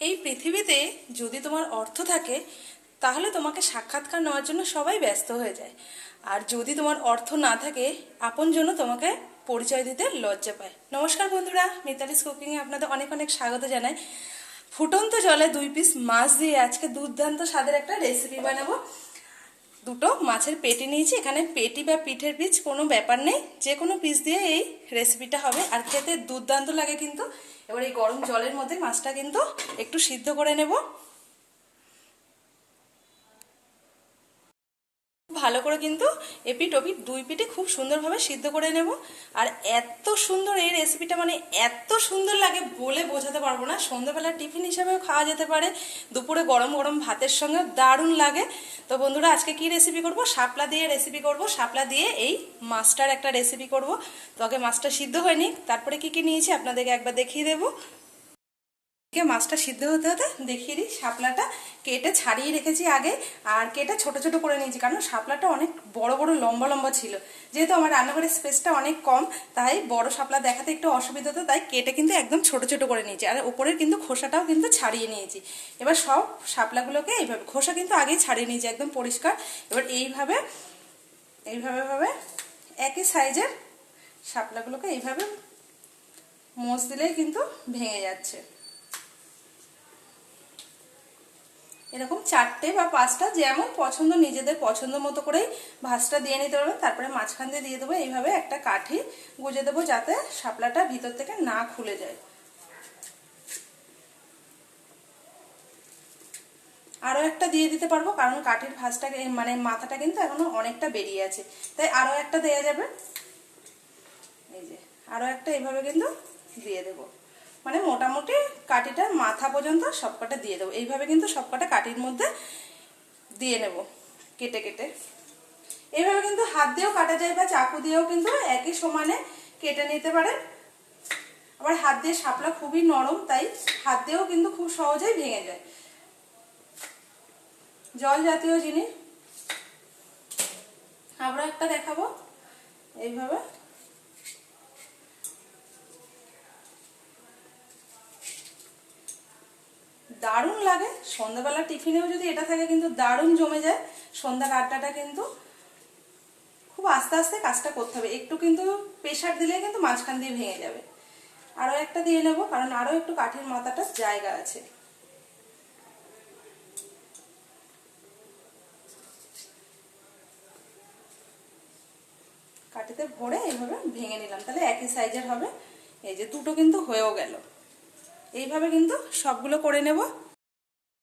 এই পৃথিবীতে যদি তোমার অর্থ থাকে তাহলে তোমাকে সাক্ষাৎকার নেওয়ার জন্য সবাই ব্যস্ত হয়ে যায়, আর যদি তোমার অর্থ না থাকে আপনজন তোমাকে পরিচয় দিতে লজ্জা পায়। নমস্কার বন্ধুরা, মিতালিস কুকিংয়ে আপনাদের অনেক অনেক স্বাগত জানাই। ফুটন্ত জলে 2 পিস মাছ দিয়ে আজকে দুর্দান্ত স্বাদের একটা রেসিপি বানাবো। দুটো মাছের পেটি নিয়েছি, এখানে পেটি বা পিঠের পিস কোনো ব্যাপার নেই, যে কোনো পিস দিয়ে এই রেসিপিটা হবে আর খেতে দুর্দান্ত লাগে কিন্তু। এবার এই গরম জলের মধ্যে মাছটা কিন্তু একটু সিদ্ধ করে নেব। ভালো করে কিন্তু এপিট ওপিট 2 পিঠে খুব সুন্দরভাবে সিদ্ধ করে নেব। আর এত সুন্দর এই রেসিপিটা, মানে এত সুন্দর লাগে বলে বোঝাতে পারবো না। সন্ধ্যাবেলা টিফিন হিসেবেও খাওয়া যেতে পারে, দুপুরে গরম গরম ভাতের সঙ্গে দারুণ লাগে। তো বন্ধুরা, আজকে কি রেসিপি করব? শাপলা দিয়ে রেসিপি করব। শাপলা দিয়ে এই মাছটার একটা রেসিপি করব। তো আগে মাছটা সিদ্ধ হয়নি, তারপরে কি কি নিয়েছি আপনাদেরকে একবার দেখিয়ে দেবো। মাছটা সিদ্ধ হতে হতে দেখিয়ে দিই। শাপলাটা কেটে ছাড়িয়ে রেখেছি আগে, আর কেটে ছোট ছোট করে নিয়েছি, কারণ শাপলাটা অনেক বড় বড় লম্বা লম্বা ছিল। যেহেতু আমার রান্নাঘরের স্পেসটা অনেক কম, তাই বড় শাপলা দেখাতে একটু অসুবিধা হতো, তাই কেটে কিন্তু একদম ছোট ছোট করে নিয়েছি। আর উপরের কিন্তু খোসাটাও কিন্তু ছাড়িয়ে নিয়েছি। এবার সব শাপলাগুলোকে এইভাবে, খোসা কিন্তু আগেই ছাড়িয়ে নিয়েছি একদম পরিষ্কার। এবার এইভাবে এইভাবে একই সাইজের শাপলাগুলোকে এইভাবে মোচ দিলেই কিন্তু ভেঙে যাচ্ছে। এরকম 4টে বা 5টা যেমন পছন্দ, নিজেদের পছন্দ মতো করেই ভাঁজটা দিয়ে নিতে পারবেন। তারপরে মাঝখান দিয়ে দিয়ে দেবো এইভাবে একটা কাঠি গুঁজে দেবো, যাতে শাপলাটা ভিতর থেকে না খুলে যায়। আরও একটা দিয়ে দিতে পারবো, কারণ কাঠির ভাঁজটা মানে মাথাটা কিন্তু এখনো অনেকটা বেরিয়ে আছে, তাই আরও একটা দেওয়া যাবে। এই যে আরও একটা এইভাবে কিন্তু দিয়ে দেবো, মানে মোটামুটি কাঠিটার মাথা পর্যন্ত সবকটা দিয়ে দেবো। এইভাবে কিন্তু সবকটা কাঠির মধ্যে দিয়ে নেব কেটে কেটে। এইভাবে কিন্তু হাত দিয়েও কাটা যায় বা চাকু দিয়েও কিন্তু একই সমানে কেটে নিতে পারেন। আবার হাত দিয়ে শাপলা খুবই নরম, তাই হাত দিয়েও কিন্তু খুব সহজেই ভেঙে যায়। জল জাতীয় জিনিস আবার একটা দেখাবো। এইভাবে দারুণ লাগে। সন্ধ্যাবেলা টিফিনেও যদি এটা থাকে কিন্তু দারুণ জমে যায়। সন্ধ্যার আড্ডাটা কিন্তু খুব আস্তে আস্তে কাজটা করতে হবে, একটু কিন্তু প্রেশার দিলে কিন্তু মাঝখান দিয়ে ভেঙে যাবে। আরো একটা দিয়ে নেব, কারণ আরো একটু কাঠির মাথাটা জায়গা আছে। কাঠিতে ভরে এইভাবে ভেঙে নিলাম, তাহলে একই সাইজের হবে। এই যে দুটো কিন্তু হয়েও গেল। এইভাবে কিন্তু সবগুলো করে নেব।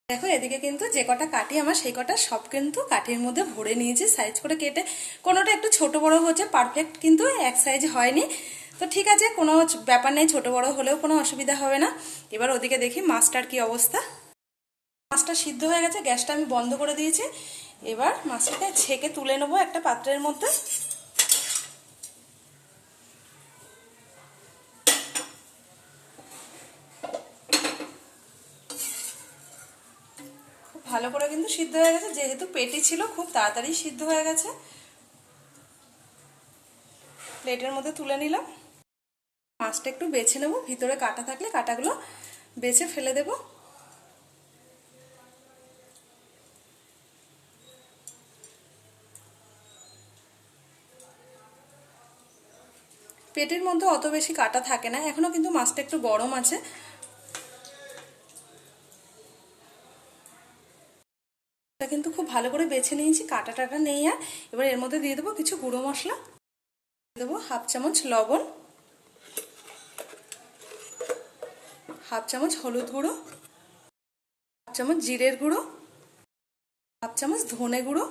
দেখো এদিকে কিন্তু যে কটা কাটি আমার, সেই কটা সব কিন্তু কাঠির মধ্যে ভরে নিয়েছি সাইজ করে কেটে। কোনোটা একটু ছোট বড় হচ্ছে, পারফেক্ট কিন্তু এক সাইজ হয়নি। তো ঠিক আছে, কোনো ব্যাপার নেই, ছোট বড় হলেও কোনো অসুবিধা হবে না। এবার ওদিকে দেখি মাছটার কি অবস্থা। মাছটা সিদ্ধ হয়ে গেছে, গ্যাসটা আমি বন্ধ করে দিয়েছি। এবার মাছটাকে ছেঁকে তুলে নেবো একটা পাত্রের মধ্যে। খুব ভালো করে কিন্তু সিদ্ধ হয়ে গেছে, যেহেতু পেটি ছিল খুব তাড়াতাড়ি সিদ্ধ হয়ে গেছে। প্লেটের মধ্যে তুলে নিলাম। মাছটা একটু বেছে নেব, ভিতরে কাটা থাকলে কাটাগুলো বেছে ফেলে দেব। পেটের মধ্যে অত বেশি কাটা থাকে না, এখনো কিন্তু মাছটা একটু গরম আছে। কিন্তু খুব ভালো করে বেছে নিয়েছি, কাটা টাটা নেই আর। এবার এর মধ্যে দিয়ে দেবো কিছু গুঁড়ো মশলা। দেবো 1/2 চামচ লবণ, 1/2 চামচ হলুদ গুঁড়ো, 1/2 চামচ জিরের গুঁড়ো, 1/2 চামচ ধনে গুঁড়ো,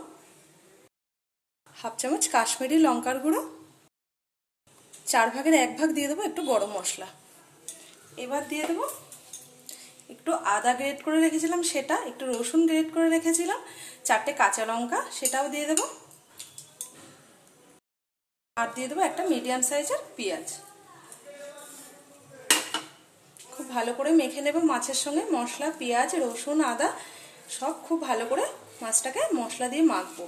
1/2 চামচ কাশ্মীরি লঙ্কার গুঁড়ো, 1/4 দিয়ে দেবো একটু গরম মশলা। এবার দিয়ে দেবো একটু আদা গ্রেট করে রেখেছিলাম সেটা, একটু রসুন গ্রেট করে রেখেছিলাম, 4টে কাঁচা লঙ্কা সেটাও দিয়ে দেবো। আর দিয়ে দেবো একটা মিডিয়াম সাইজের পেঁয়াজ। খুব ভালো করে মেখে নেব মাছের সঙ্গে। মশলা, পেঁয়াজ, রসুন, আদা সব খুব ভালো করে মাছটাকে মশলা দিয়ে মাখবো।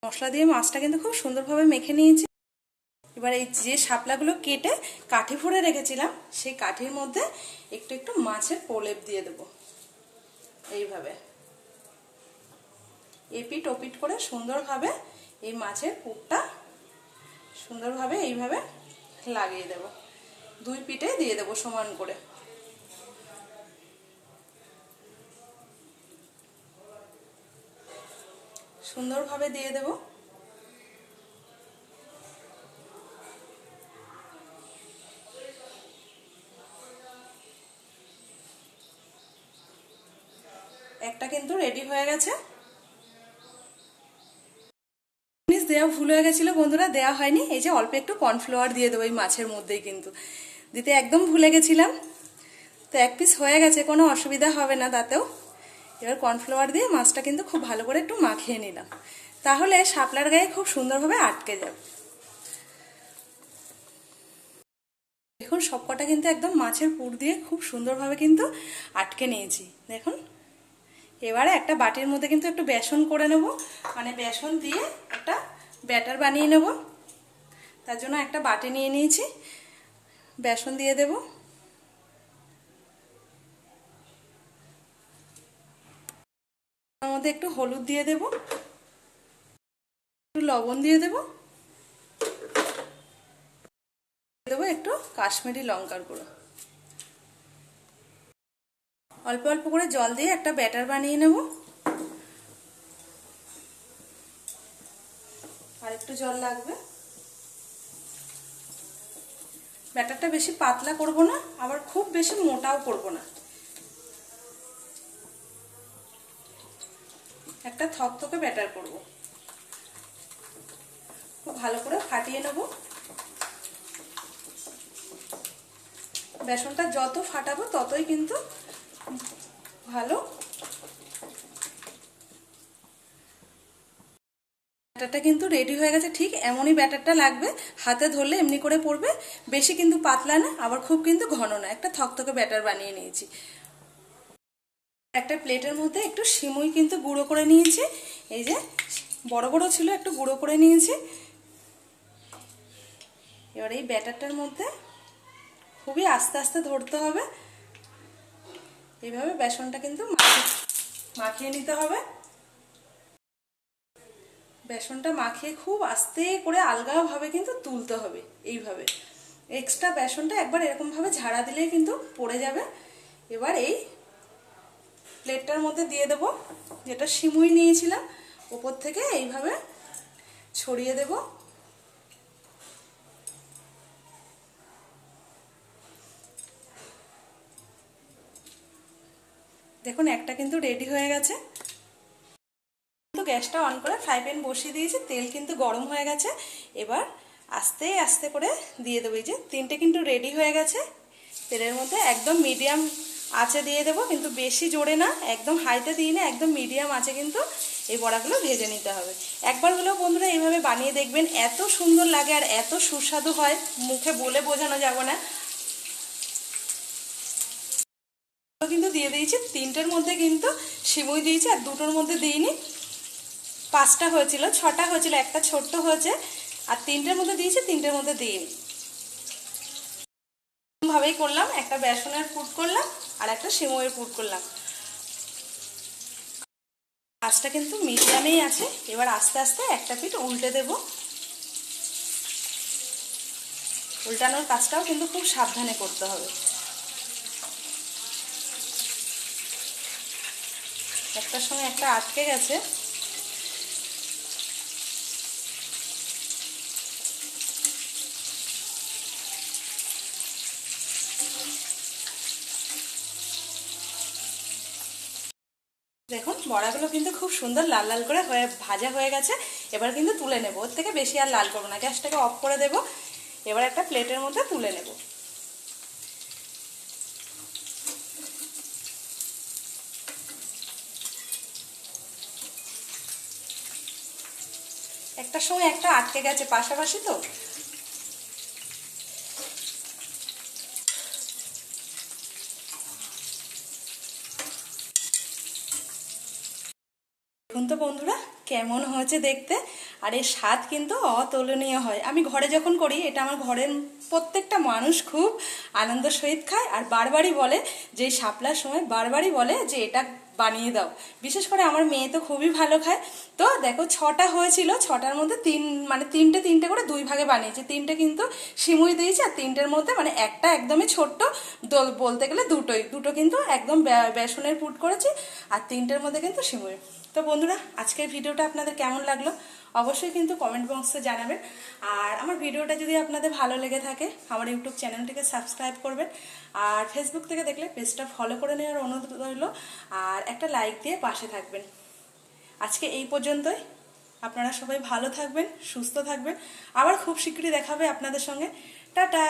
মশলা দিয়ে মাছটা কিন্তু খুব সুন্দরভাবে মেখে নিয়েছি। এবার এই যে শাপলাগুলো কেটে কাঠি ভরে রেখেছিলাম সেই কাঠির মধ্যে একটু একটু মাছের প্রলেপ দিয়ে দেব। এইভাবে এপিট ওপিট করে সুন্দরভাবে এই মাছের পুরটা সুন্দরভাবে এইভাবে লাগিয়ে দেব। দুই পিঠে দিয়ে দেব সমান করে। সুন্দরভাবে দিয়ে দেব। একটা কিন্তু রেডি হয়ে গেছে। দেওয়া ভুল হয়ে গেছিল বন্ধুরা, দেওয়া হয়নি। এই যে অল্প একটু কর্নফ্লাওয়ার দিয়ে দেবো এই মাছের মধ্যেই, কিন্তু দিতে একদম ভুলে গেছিলাম। তো এক পিস হয়ে গেছে, কোনো অসুবিধা হবে না তাতেও। এবার কর্নফ্লাওয়ার দিয়ে মাছটা কিন্তু খুব ভালো করে একটু মাখিয়ে নিলাম, তাহলে শাপলার গায়ে খুব সুন্দরভাবে আটকে যাবে। দেখুন সবকটা কিন্তু একদম মাছের পুর দিয়ে খুব সুন্দরভাবে কিন্তু আটকে নিয়েছি। দেখুন এবারে একটা বাটির মধ্যে কিন্তু একটু বেসন করে নেব, মানে বেসন দিয়ে একটা ব্যাটার বানিয়ে নেব। তার জন্য একটা বাটি নিয়ে নিয়েছি, বেসন দিয়ে দেব। তার মধ্যে একটু হলুদ দিয়ে দেব, একটু লবণ দিয়ে দেব, দেবো একটু কাশ্মীরি লঙ্কার গুঁড়ো। অল্প অল্প করে জল দিয়ে একটা ব্যাটার বানিয়ে নেব। আর একটু জল লাগবে। ব্যাটারটা বেশি পাতলা করব না, আবার খুব বেশি মোটাও করব না, একটা থকথকে ব্যাটার করব। খুব ভালো করে ফাটিয়ে নেব। বেসনটা যত ফাটাবো ততই কিন্তু ভালো। ব্যাটারটা কিন্তু রেডি হয়ে গেছে, ঠিক এমনই ব্যাটারটা লাগবে। হাতে ধরলে এমনি করে পড়বে, বেশি কিন্তু পাতলা না, আবার খুব কিন্তু ঘন না, একটা থকথকে ব্যাটার বানিয়ে নিয়েছি। একটা প্লেটের মধ্যে একটু সিমুই কিন্তু গুঁড়ো করে নিয়েছি। এই যে বড় বড় ছিল, একটু গুঁড়ো করে নিয়েছি। এবার এই ব্যাটারটার মধ্যে খুবই আস্তে আস্তে ধরতে হবে। এইভাবে বেসনটা কিন্তু মাখিয়ে নিতে হবে। বেসনটা মাখিয়ে খুব আস্তে করে আলগাভাবে কিন্তু তুলতে হবে। এইভাবে এক্সট্রা বেসনটা একবার এরকম ভাবে ঝাড়া দিলেই কিন্তু পড়ে যাবে। এবার এই প্লেটটার মধ্যে দিয়ে দেব যেটা সিমুই নিয়েছিলাম, উপর থেকে এইভাবে ছড়িয়ে দেব। দেখুন একটা কিন্তু রেডি হয়ে গেছে। গ্যাসটা অন করে ফ্রাই প্যান বসিয়ে দিয়েছি, তেল কিন্তু গরম হয়ে গেছে। এবার আস্তে আস্তে করে দিয়ে দেবো। এই যে তিনটে কিন্তু রেডি হয়ে গেছে। তেলের মধ্যে একদম মিডিয়াম আঁচে দিয়ে দেবো, কিন্তু বেশি জোরে না, একদম হাইতে দিয়ে না, একদম মিডিয়াম আঁচে কিন্তু এই বড়াগুলো ভেজে নিতে হবে। একবার হলেও বন্ধুরা এইভাবে বানিয়ে দেখবেন, এত সুন্দর লাগে আর এত সুস্বাদু হয়, মুখে বলে বোঝানো যাবে না। কিন্তু দিয়ে দিয়েছি, তিনটের মধ্যে কিন্তু সিমুই দিয়েছি, আর দুটোর মধ্যে দিইনি। 5টা হয়েছিল, 6টা হয়েছিল, একটা ছোট্ট হয়েছে, আর তিনটের মধ্যে দিয়েছি, তিনটের মধ্যে দিইনি। ভাবেই করলাম, একটা বেসনের পুর করলাম আর একটা সিমুইয়ের পুর করলাম। আঁচটা কিন্তু মিডিয়ামেই আছে। এবার আস্তে আস্তে একটা পিঠ উল্টে দেব। উল্টানোর কাজটাও কিন্তু খুব সাবধানে করতে হবে। একটার সঙ্গে একটা আটকে গেছে। দেখুন বড়াগুলো কিন্তু খুব সুন্দর লাল লাল করে ভাজা হয়ে গেছে। এবার কিন্তু তুলে নেব, ওর থেকে বেশি আর লাল করবো না, গ্যাসটাকে অফ করে দেব। এবার একটা প্লেটের মধ্যে তুলে নেব। একটার সময় একটা আটকে গেছে পাশাপাশি, তো এখন তো বন্ধুরা কেমন হয়েছে দেখতে, আর এর স্বাদ কিন্তু অতুলনীয় হয়। আমি ঘরে যখন করি, এটা আমার ঘরের প্রত্যেকটা মানুষ খুব আনন্দ সহিত খায়, আর বারবারই বলে যে শাপলার সময় বারবারই বলে যে এটা বানিয়ে দাও। বিশেষ করে আমার মেয়ে তো খুবই ভালো খায়। তো দেখো 6টা হয়েছিল, 6টার মধ্যে তিনটে তিনটে করে 2 ভাগে বানিয়েছি। 3টে কিন্তু সিমুই দিয়েছি, আর 3টের মধ্যে একটা একদমই ছোট্ট, বলতে গেলে দুটো কিন্তু একদম বেসনের পুর করেছি, আর 3টের মধ্যে কিন্তু সিমুই। তো বন্ধুরা, আজকের ভিডিওটা আপনাদের কেমন লাগলো অবশ্যই কিন্তু কমেন্ট বক্সে জানাবেন। আর আমার ভিডিওটা যদি আপনাদের ভালো লেগে থাকে, আমার ইউটিউব চ্যানেলটিকে সাবস্ক্রাইব করবেন, আর ফেসবুক থেকে দেখলে পেজটা ফলো করে নেওয়ার অনুরোধ রইল, আর একটা লাইক দিয়ে পাশে থাকবেন। আজকে এই পর্যন্তই। আপনারা সবাই ভালো থাকবেন, সুস্থ থাকবেন। আবার খুব শীঘ্রই দেখা হবে আপনাদের সঙ্গে। টাটা।